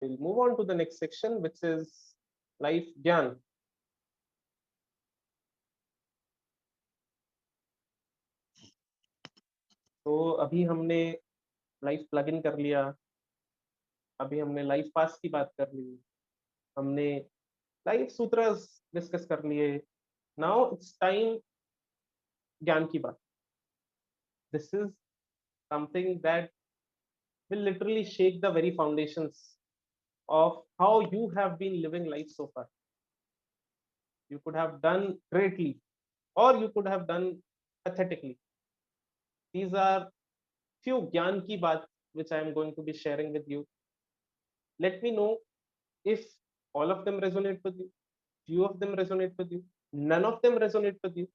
We'll move on to the next section, which is life Gyan. तो अभी हमने life plug in कर लिया, अभी हमने लाइफ पास की बात कर ली, हमने लाइफ सूत्र डिस्कस कर लिए. नाउ इट्स टाइम ज्ञान की बात. This is something that will literally shake the very foundations of how you have been living life so far. You could have done greatly, or you could have done pathetically. These are few gyan ki baat which I am going to be sharing with you. Let me know if all of them resonate with you, few of them resonate with you, none of them resonate with you.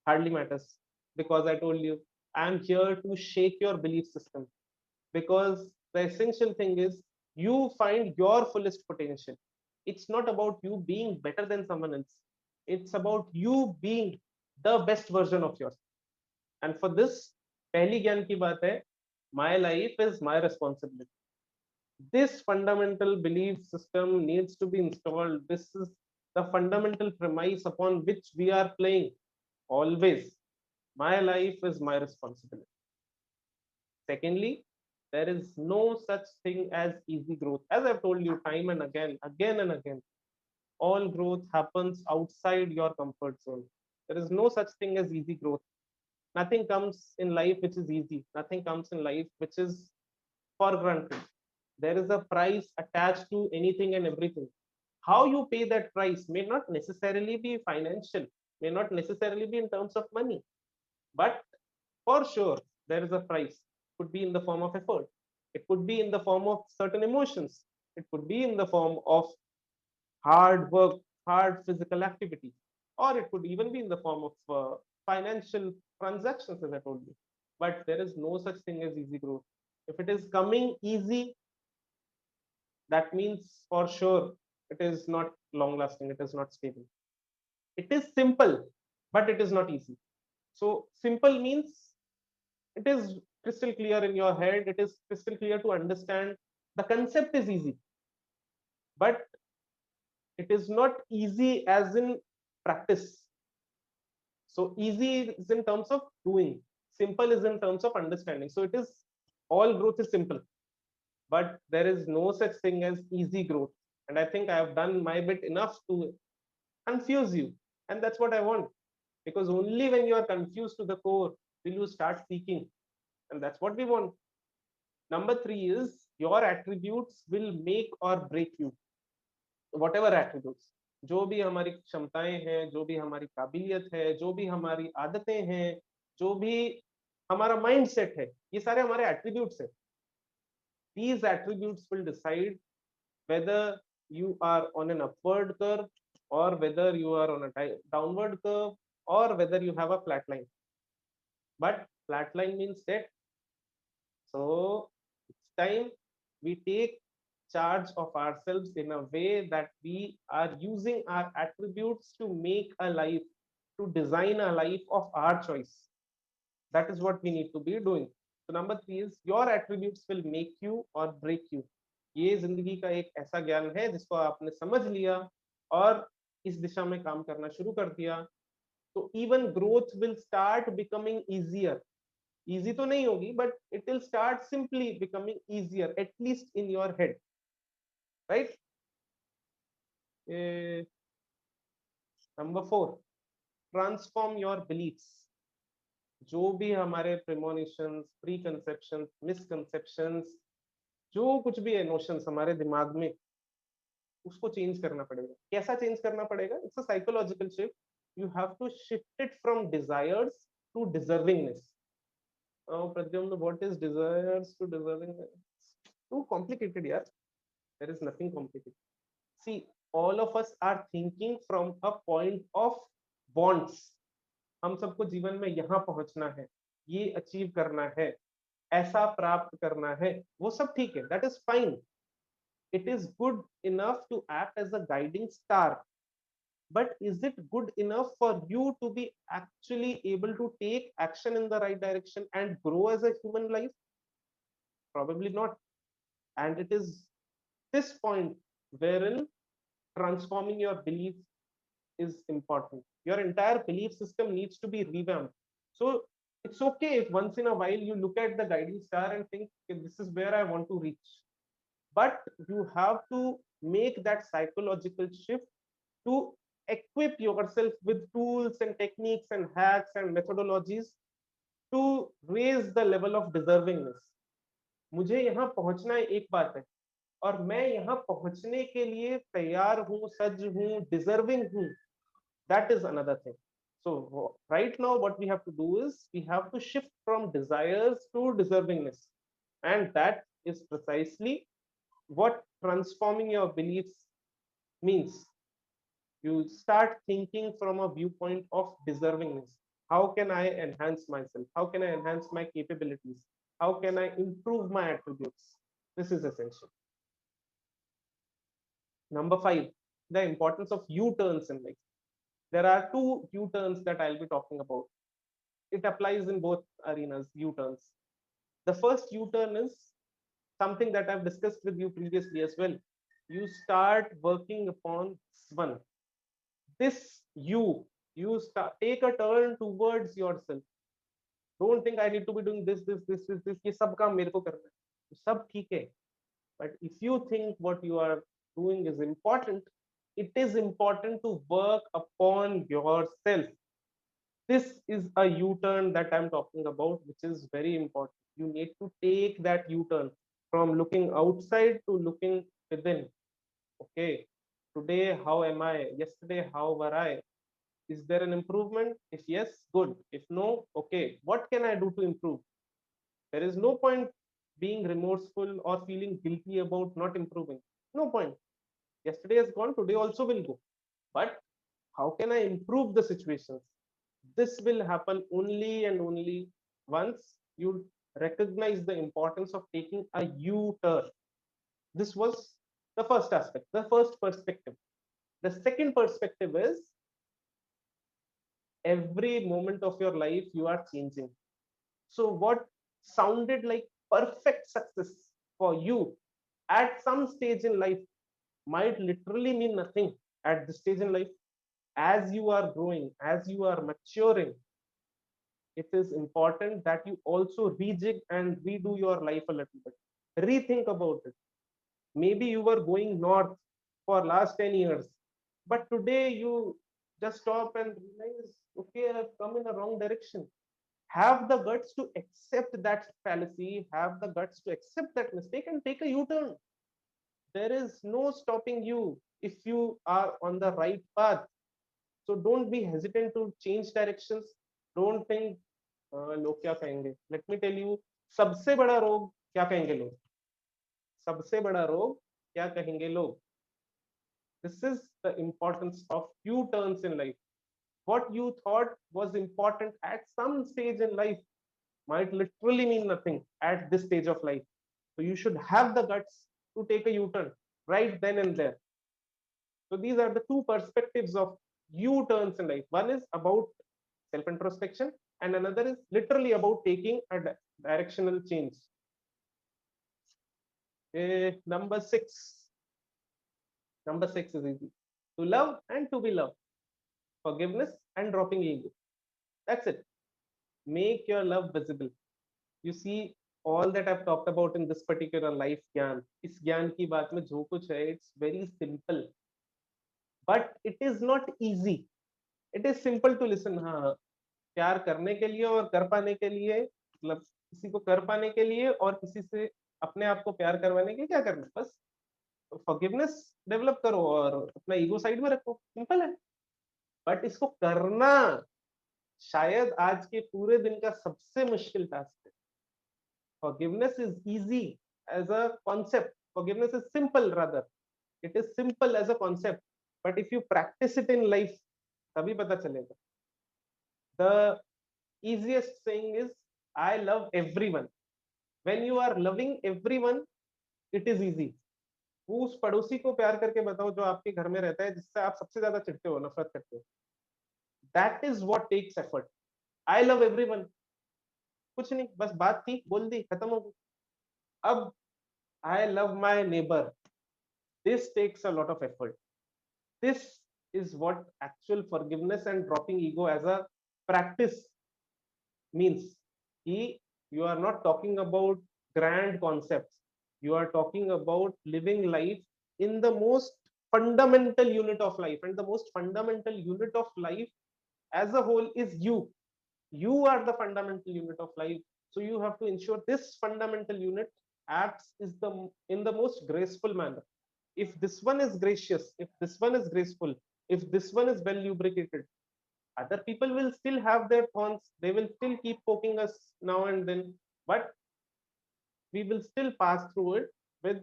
Hardly matters, because I told you I am here to shake your belief system. Because the essential thing is you find your fullest potential. It's not about you being better than someone else, it's about you being the best version of yourself. And for this, पहली ज्ञान की बात है, my life is my responsibility. This fundamental belief system needs to be installed. This is the fundamental premise upon which we are playing always. My life is my responsibility. Secondly, there is no such thing as easy growth. As I've told you time and again and again, all growth happens outside your comfort zone. There is no such thing as easy growth. Nothing comes in life which is easy. Nothing comes in life which is for granted. There is a price attached to anything and everything. How you pay that price may not necessarily be financial, may not necessarily be in terms of money, but for sure there is a price. It could be in the form of effort, it could be in the form of certain emotions, it could be in the form of hard work, hard physical activity, or it could even be in the form of financial transactions, as I told you. But there is no such thing as easy growth. If it is coming easy, that means for sure it is not long lasting, it is not stable. It is simple, but it is not easy. So simple means it is crystal clear in your head, it is crystal clear to understand, the concept is easy, but it is not easy as in practice. So easy is in terms of doing, simple is in terms of understanding. So it is, all growth is simple, but there is no such thing as easy growth. And I think I have done my bit enough to confuse you, and that's what I want. Because only when you are confused to the core will you start seeking, and that's what we want. Number 3 is your attributes will make or break you. Whatever attributes, जो भी हमारी क्षमताएं हैं, जो भी हमारी काबिलियत है, जो भी हमारी आदतें हैं, जो भी हमारा माइंड सेट है, ये सारे हमारे एट्रीब्यूट्स है. These attributes will decide whether you are on an upward curve, or whether you are on a downward curve, or whether you have a flat line. But flat line means dead. So it's time we take charge of ourselves in a way that we are using our attributes to make a life, to design a life of our choice. That is what we need to be doing. So number 3 is your attributes will make you or break you. ये जिंदगी का एक ऐसा ज्ञान है जिसको आपने समझ लिया और इस दिशा में काम करना शुरू कर दिया, तो even growth will start becoming easier. Easy तो नहीं होगी, but it will start simply becoming easier, at least in your head, right? Number 4, transform your beliefs. जो भी हमारे प्रेमोनिशंस, प्री कंसेप्शन, मिसकंसेप्शंस, जो कुछ भी इमोशंस हमारे दिमाग में, उसको चेंज करना पड़ेगा. कैसा चेंज करना पड़ेगा? It's a psychological shift. You have to shift it from desires to deservingness. Pradyumna, what is desires to deservingness? Too complicated, yaar. There is nothing complicated. See, all of us are thinking from a point of wants. हम सबको जीवन में यहाँ पहुंचना है, ये achieve करना है, ऐसा प्राप्त करना है, वो सब ठीक है, that is fine. It is good enough to act as a guiding star, but is it good enough for you to be actually able to take action in the right direction and grow as a human life? Probably not. And it is this point wherein transforming your beliefs is important. Your entire belief system needs to be revamped. So it's okay if once in a while you look at the guiding star and think, "Okay, this is where I want to reach." But you have to make that psychological shift to equip yourself with tools and techniques and hacks and methodologies to raise the level of deservingness. मुझे यहाँ पहुंचना है, एक बात है, और मैं यहाँ पहुंचने के लिए तैयार हूँ, सज हूँ, डिजर्विंग हूँ, that is another thing. So right now what we have to do is we have to shift from desires to deservingness, and that is precisely what transforming your beliefs means. You start thinking from a viewpoint of deservingness. How can I enhance myself? How can I enhance my capabilities? How can I improve my attributes? This is essential. Number 5, the importance of U-turns in life. There are two U-turns that I'll be talking about. It applies in both arenas, U-turns. The first U-turn is something that I've discussed with you previously as well. You start working upon one. This you start take a turn towards yourself. Don't think I need to be doing this. ये सब काम मेरे को करना है. सब ठीक है. But if you think what you are doing is important, it is important to work upon yourself. This is a U-turn that I'm talking about, which is very important. You need to take that U-turn from looking outside to looking within. Okay, today how am I? Yesterday how were I? Is there an improvement? If yes, good. If no, okay, what can I do to improve? There is no point being remorseful or feeling guilty about not improving. No point. Yesterday has gone, today also will go. But how can I improve the situations? This will happen only and only once you recognize the importance of taking a U-turn. This was the first aspect, the first perspective. The second perspective is every moment of your life you are changing. So, what sounded like perfect success for you at some stage in life might literally mean nothing at this stage in life. As you are growing, as you are maturing, it is important that you also rejig and redo your life a little bit. Rethink about it. Maybe you were going north for last 10 years, but today you just stop and realize, okay, I've come in a wrong direction. Have the guts to accept that fallacy, have the guts to accept that mistake and take a U-turn. There is no stopping you if you are on the right path. So don't be hesitant to change directions. Don't think लोग क्या कहेंगे. Let me tell you, सबसे बड़ा रोग क्या कहेंगे लोग. सबसे बड़ा रोग क्या कहेंगे लोग. This is the importance of U-turns in life. What you thought was important at some stage in life might literally mean nothing at this stage of life. So you should have the guts to take a U-turn right then and there. So these are the two perspectives of U-turns in life. One is about self-introspection, and another is literally about taking a directional change. Number six. Number six is easy. To love and to be loved. Forgiveness and dropping ego. That's it. Make your love visible. You see, all that I've talked about in this particular life ज्ञान, इस ज्ञान की बात में जो कुछ है, it's very simple. But it is not easy. It is simple to listen. हाँ, प्यार करने के लिए और कर पाने के लिए, मतलब किसी को कर पाने के लिए और किसी से अपने आप को प्यार करवाने के लिए क्या करना है? बस फॉरगिवनेस डेवलप करो और अपना ईगो साइड में रखो. सिंपल है. बट इसको करना शायद आज के पूरे दिन का सबसे मुश्किल टास्क है. Forgiveness is easy as a concept. Forgiveness is simple rather. It is simple as a concept. But if you practice it in life, तभी पता चलेगा. The easiest saying is, I love everyone. When you are loving everyone, it is easy. उस पड़ोसी को प्यार करके बताओ जो आपके घर में रहता है, जिससे आप सबसे ज्यादा चिढ़ते हो, नफरत करते हो. That is what takes effort. I love everyone. कुछ नहीं, बस बात थी, बोल दी, खत्म हो गई. अब I love my neighbor. This takes a lot of effort. This is what actual forgiveness and dropping ego as a practice means. He, you are not talking about grand concepts. You are talking about living life in the most fundamental unit of life. And the most fundamental unit of life as a whole is you. You are the fundamental unit of life. So you have to ensure this fundamental unit acts is the in the most graceful manner. If this one is gracious, if this one is graceful, if this one is well lubricated, other people will still have their thorns. They will still keep poking us now and then, but we will still pass through it with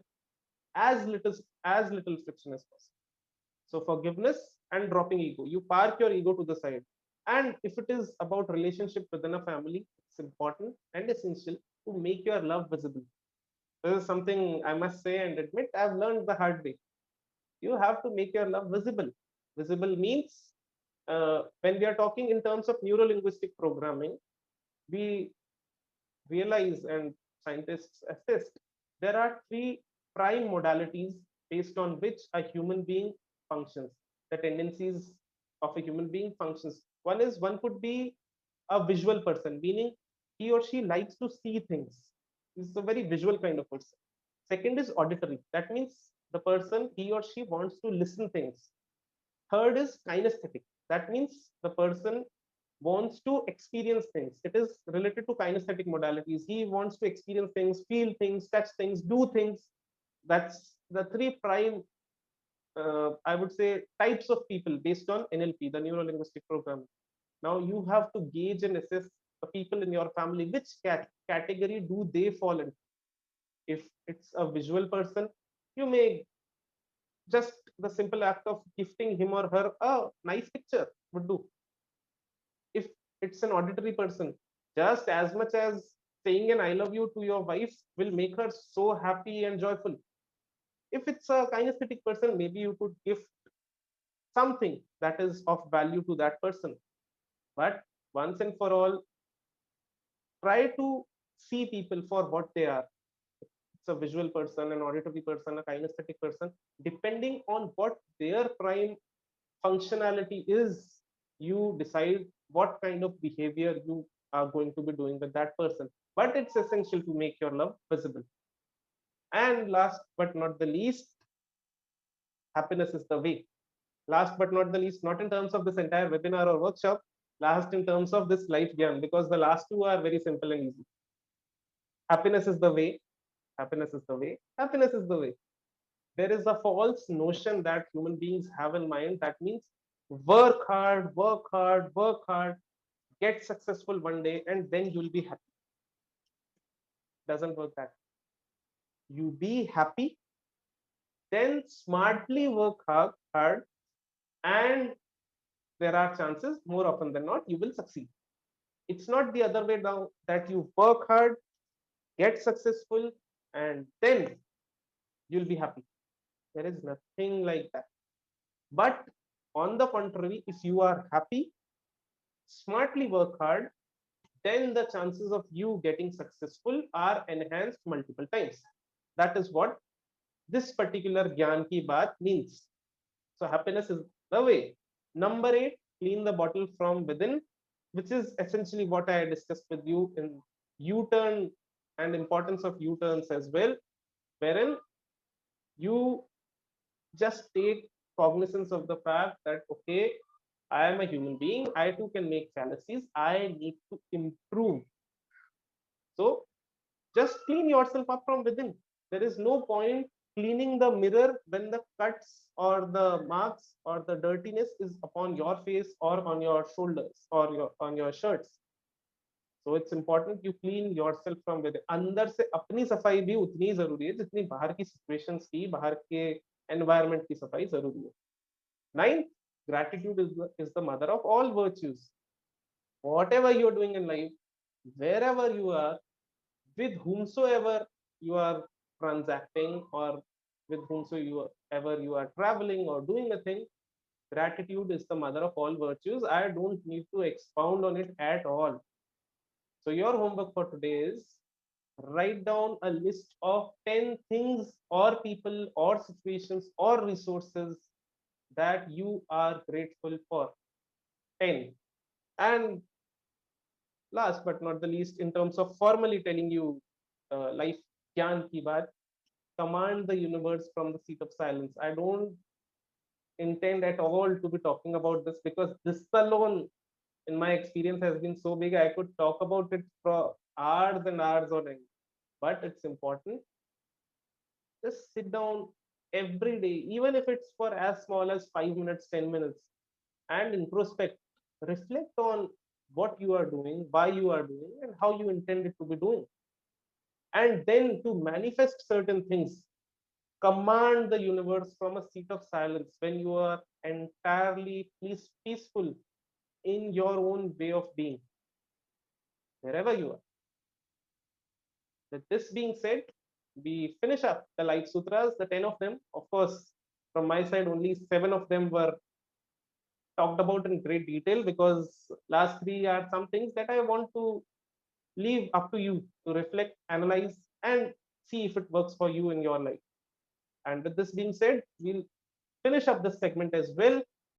as little friction as possible. So forgiveness and dropping ego. You park your ego to the side. And if it is about relationship within a family, it's important and essential to make your love visible. This is something I must say and admit I've learned the hard way. You have to make your love visible. Visible means when we are talking in terms of neuro linguistic programming, we realize and scientists assist there are three prime modalities based on which a human being functions, the tendencies of a human being functions. One could be a visual person, meaning he or she likes to see things. He's a very visual kind of person. Second is auditory. That means the person, he or she wants to listen things. Third is kinesthetic. That means the person wants to experience things. It is related to kinesthetic modalities. He wants to experience things, feel things, touch things, do things. That's the three prime, I would say, types of people based on NLP, the neuro linguistic programming. Now you have to gauge and assess the people in your family, which category do they fall in. If it's a visual person, you may just the simple act of gifting him or her a nice picture would do. If it's an auditory person, just as much as saying an I love you to your wife will make her so happy and joyful. If it's a kinesthetic person, maybe you could gift something that is of value to that person. But once and for all, try to see people for what they are. It's a visual person, an auditory person, a kinesthetic person, depending on what their prime functionality is, you decide what kind of behavior you are going to be doing with that person. But it's essential to make your love visible. And last but not the least, happiness is the way. Last but not the least, not in terms of this entire webinar or workshop, last in terms of this life Gyan, because the last two are very simple and easy. Happiness is the way. Happiness is the way. Happiness is the way. There is a false notion that human beings have in mind that means work hard, work hard, work hard, get successful one day, and then you'll be happy. Doesn't work that. You be happy, then smartly work hard, and there are chances, more often than not, you will succeed. It's not the other way down that you work hard, get successful, and then you'll be happy. There is nothing like that. But on the contrary, if you are happy, smartly work hard, then the chances of you getting successful are enhanced multiple times. That is what this particular Gyan ki baat means. So happiness is the way. Number 8, clean the bottle from within, which is essentially what I discussed with you in U-turn and importance of U-turns as well, wherein you just take cognizance of the fact that, okay, I am a human being, I too can make fallacies, I need to improve. So just clean yourself up from within. There is no point cleaning the mirror when the cuts or the marks or the dirtiness is upon your face or on your shoulders or on your shirts. So it's important you clean yourself from within. अंदर से अपनी सफाई भी उतनी ही जरूरी है जितनी बाहर की situations की, बाहर के environment की सफाई जरूरी है. Ninth, gratitude is the mother of all virtues. Whatever you are doing in life, wherever you are, with whomsoever you are transacting or with whomsoever you are traveling or doing a thing, gratitude is the mother of all virtues. I don't need to expound on it at all. So your homework for today is Write down a list of 10 things or people or situations or resources that you are grateful for. 10. And last but not the least, in terms of formally telling you life Gyan ki baat, command the universe from the seat of silence. I don't intend at all to be talking about this because this alone, in my experience, has been so big. I could talk about it for hours and hours on end. But it's important. Just sit down every day, even if it's for as small as 5 minutes, 10 minutes, and introspect, reflect on what you are doing, why you are doing, and how you intend it to be doing. And then to manifest certain things, command the universe from a seat of silence when you are entirely peaceful in your own way of being, wherever you are. With this being said, we finish up the Life Sutras, the 10 of them. Of course, from my side, only 7 of them were talked about in great detail because last 3 are some things that I want to leave up to you to reflect, analyze, and see if it works for you in your life. And with this being said, we'll finish up this segment as well.